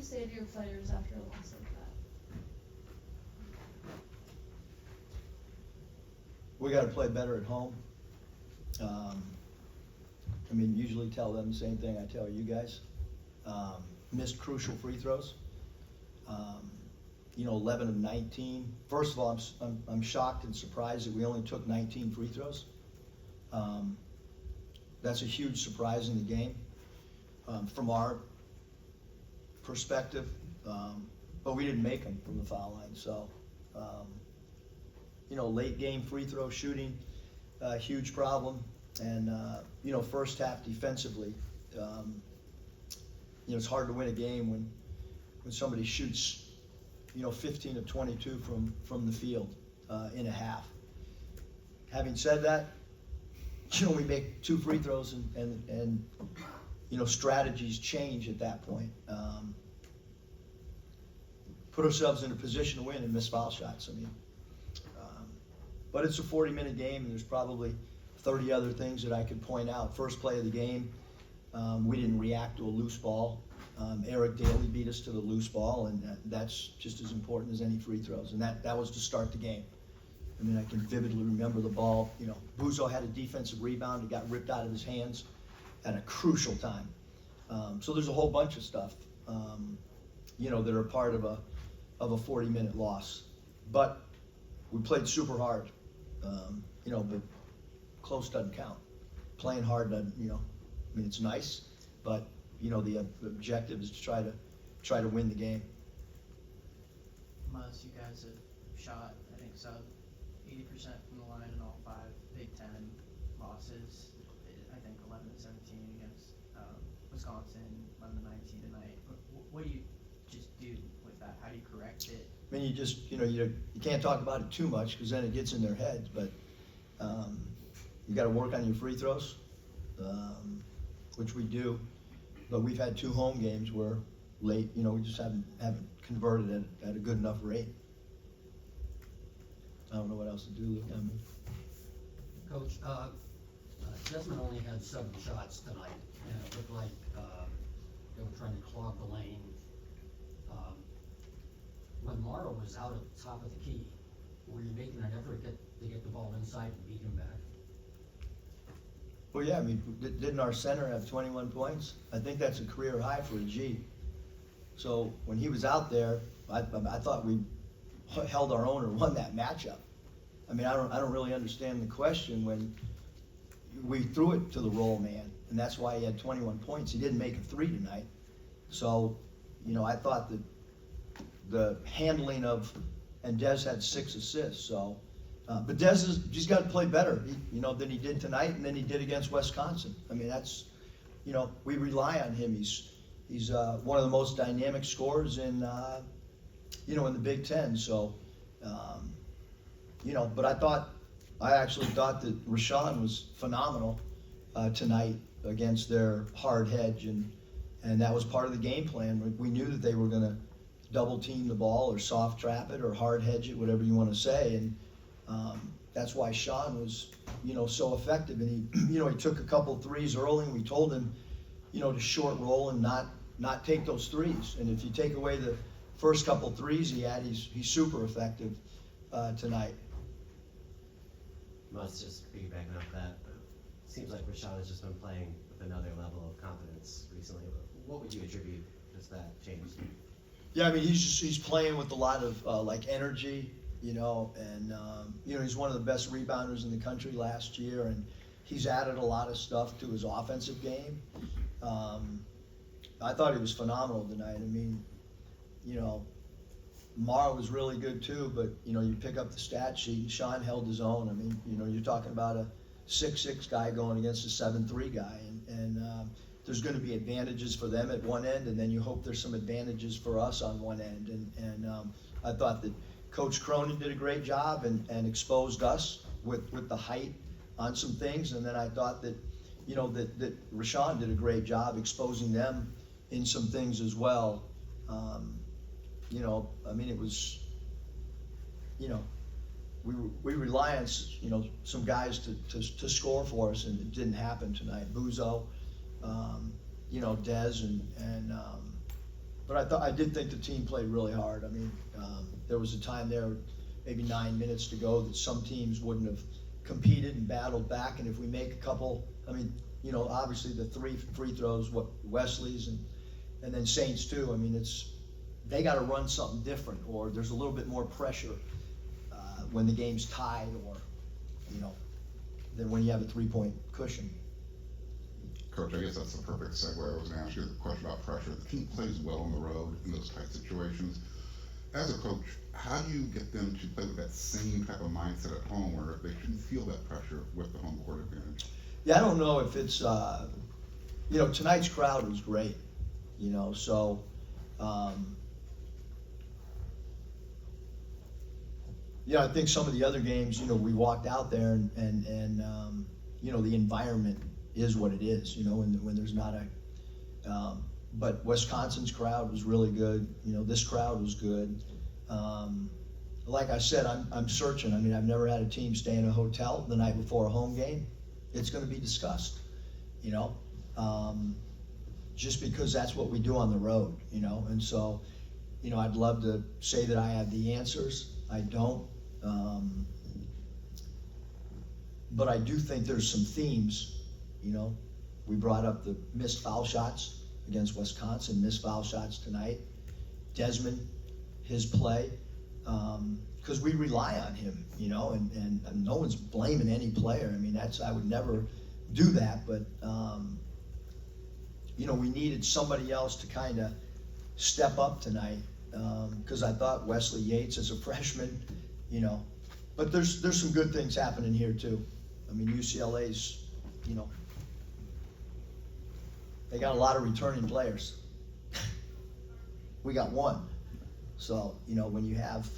say to your players after a loss like that? We got to play better at home. I mean, usually tell them the same thing I tell you guys. Missed crucial free throws. 11 of 19. First of all, I'm shocked and surprised that we only took 19 free throws. That's a huge surprise in the game from our perspective, but we didn't make them from the foul line. So, late game free throw shooting, huge problem. And, first half defensively, it's hard to win a game when somebody shoots, 15 of 22 from the field in a half. Having said that, we make 2 free throws and strategies change at that point. Put ourselves in a position to win and miss foul shots. But it's a 40-minute game, and there's probably 30 other things that I could point out. First play of the game, we didn't react to a loose ball. Eric Daly beat us to the loose ball, and that's just as important as any free throws. And that was to start the game. I can vividly remember the ball. Buzo had a defensive rebound. It got ripped out of his hands at a crucial time. So there's a whole bunch of stuff, that are part of a 40-minute loss. But we played super hard, but close doesn't count. Playing hard doesn't, it's nice, but the objective is to try to win the game. You guys have shot, I think, sub 80% from the line in all 5 Big Ten losses. I think 11 to 17 against Wisconsin, 11 to 19 tonight. What do you just do with that? How do you correct it? You just, you can't talk about it too much because then it gets in their heads, but you got to work on your free throws, which we do. But we've had 2 home games where late, we just haven't converted at a good enough rate. I don't know what else to do, Luke. Coach, Desmond only had 7 shots tonight, and it looked like they were trying to clog the lane. When Morrow was out at the top of the key, were you making an effort to get the ball inside and beat him back? Well, yeah, didn't our center have 21 points? I think that's a career high for a G. So when he was out there, I thought we held our own or won that matchup. I don't really understand the question when we threw it to the roll man, and that's why he had 21 points. He didn't make a 3 tonight. So, I thought that the handling and Dez had 6 assists. So, but he's got to play better, than he did tonight, and then he did against Wisconsin. That's, we rely on him. He's one of the most dynamic scorers in the Big Ten. So, but I actually thought that Rashawn was phenomenal tonight against their hard hedge, and that was part of the game plan. We knew that they were going to double team the ball or soft trap it or hard hedge it, whatever you want to say, and that's why Sean was, so effective. And he took a couple threes early, and we told him, to short roll and not take those threes. And if you take away the first couple threes he had, he's super effective tonight. Must just piggybacking off that, but it seems like Rashawn has just been playing with another level of confidence recently. What would you attribute just that change? Yeah, he's playing with a lot of energy, and he's one of the best rebounders in the country last year, and he's added a lot of stuff to his offensive game. I thought he was phenomenal tonight. Morrow was really good too, but you pick up the stat sheet, and Sean held his own. You're talking about a 6'6" guy going against a 7'3" guy, and there's going to be advantages for them at one end, and then you hope there's some advantages for us on one end. And I thought that Coach Cronin did a great job and exposed us with the height on some things, and then I thought that that Rashawn did a great job exposing them in some things as well. It was, we rely on, some guys to score for us, and it didn't happen tonight. Buzo, Dez, and But I did think the team played really hard. I mean, there was a time there, maybe 9 minutes to go, that some teams wouldn't have competed and battled back, and if we make a couple, I mean, you know, obviously the 3 free throws, what Wesley's and then Saints too, I mean, they gotta run something different, or there's a little bit more pressure, when the game's tied, or, you know, than when you have a 3-point cushion. Coach, I guess that's the perfect segue. I was gonna ask you the question about pressure. The team plays well on the road in those type situations. As a coach, how do you get them to play with that same type of mindset at home, where they shouldn't feel that pressure with the home court advantage? Yeah, I don't know if it's, you know, tonight's crowd was great, you know, so, yeah, I think some of the other games, you know, we walked out there and you know, the environment is what it is, you know, when there's not but Wisconsin's crowd was really good, you know, this crowd was good. Like I said, I'm searching. I mean, I've never had a team stay in a hotel the night before a home game. It's gonna be discussed, you know, just because that's what we do on the road, you know, and so, you know, I'd love to say that I have the answers. I don't. But I do think there's some themes, you know. We brought up the missed foul shots against Wisconsin, missed foul shots tonight. Desmond, his play, because we rely on him, you know, and no one's blaming any player. I mean, I would never do that, but, you know, we needed somebody else to kind of step up tonight, because I thought Wesley Yates as a freshman, you know, but there's some good things happening here too. I mean, UCLA's, you know, they got a lot of returning players. We got one. So, you know, when you have,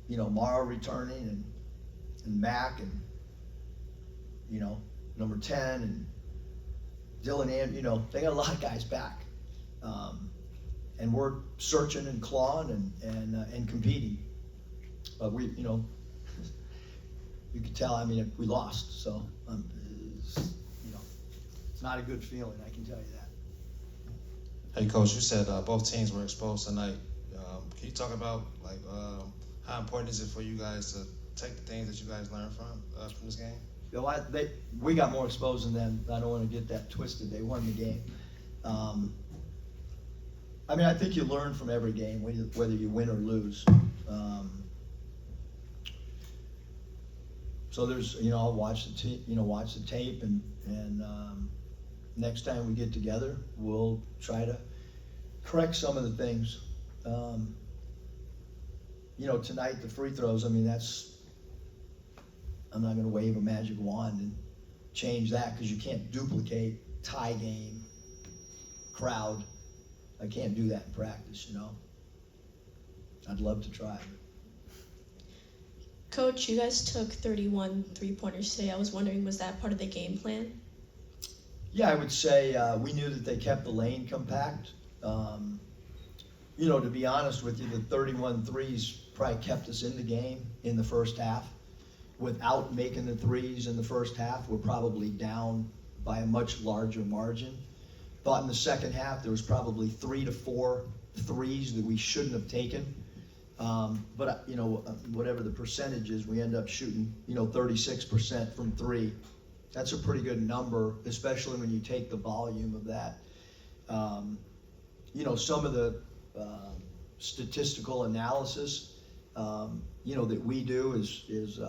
you know, Morrow returning and Mack and, you know, number 10 and Dylan, and you know, they got a lot of guys back. And we're searching and clawing and competing. But we, you know, you could tell, I mean, we lost, so, you know, it's not a good feeling, I can tell you that. Hey, Coach, you said both teams were exposed tonight. Can you talk about, like, how important is it for you guys to take the things that you guys learned from this game? You know, we got more exposed than them. I don't want to get that twisted. They won the game. I mean, I think you learn from every game, whether you win or lose. So there's, you know, I'll watch the tape, and next time we get together, we'll try to correct some of the things. You know, tonight the free throws. I mean, I'm not going to wave a magic wand and change that, because you can't duplicate tie game, crowd. I can't do that in practice, you know. I'd love to try. Coach, you guys took 31 three-pointers today. I was wondering, was that part of the game plan? Yeah, I would say we knew that they kept the lane compact. You know, to be honest with you, the 31 threes probably kept us in the game in the first half. Without making the threes in the first half, we're probably down by a much larger margin. But in the second half, there was probably 3 to 4 threes that we shouldn't have taken. But you know, whatever the percentage is, we end up shooting, you know, 36% from 3. That's a pretty good number, especially when you take the volume of that. You know, some of the statistical analysis, you know, that we do is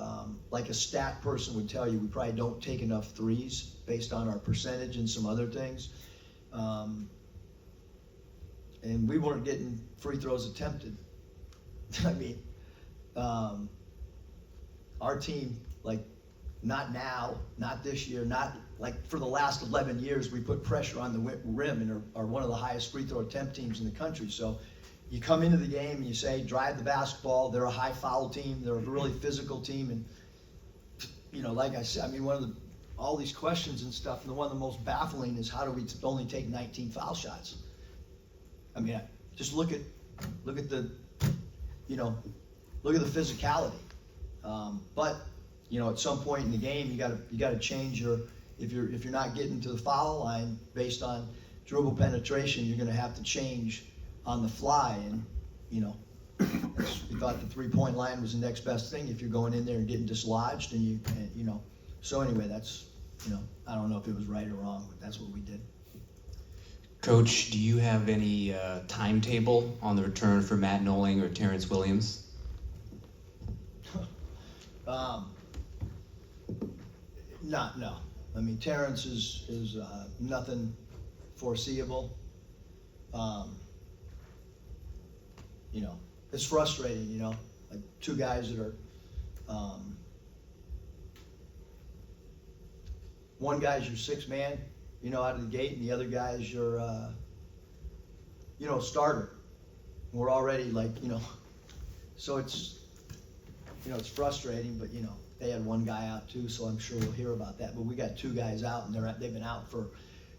like a stat person would tell you, we probably don't take enough threes based on our percentage and some other things. And we weren't getting free throws attempted. I mean, our team, like, not now, not this year, not like for the last 11 years, we put pressure on the rim and are one of the highest free throw attempt teams in the country. So you come into the game and you say, drive the basketball. They're a high foul team. They're a really physical team. And, you know, like I said, I mean, all these questions and stuff, and one of the most baffling is, how do we only take 19 foul shots? I mean, just look at the, you know, look at the physicality. But, you know, at some point in the game, you got to change if you're not getting to the foul line based on dribble penetration, you're gonna have to change on the fly, and, you know, we thought the three-point line was the next best thing if you're going in there and getting dislodged, and you know, so anyway, that's, you know, I don't know if it was right or wrong, but that's what we did. Coach, do you have any timetable on the return for Matt Noling or Terrence Williams? No. I mean, Terrence is nothing foreseeable. You know, it's frustrating, you know, like two guys that are, one guy's your sixth man, you know, out of the gate, and the other guy's your, you know, starter. We're already like, you know, so it's, you know, it's frustrating, but, you know, they had one guy out too, so I'm sure we'll hear about that. But we got two guys out, and they've been out for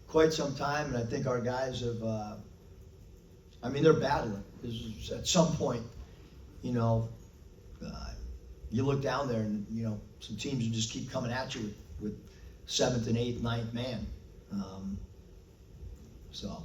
quite some time, and I think our guys have, I mean, they're battling. At some point, you know, you look down there, and, you know, some teams will just keep coming at you with seventh and eighth, ninth man. So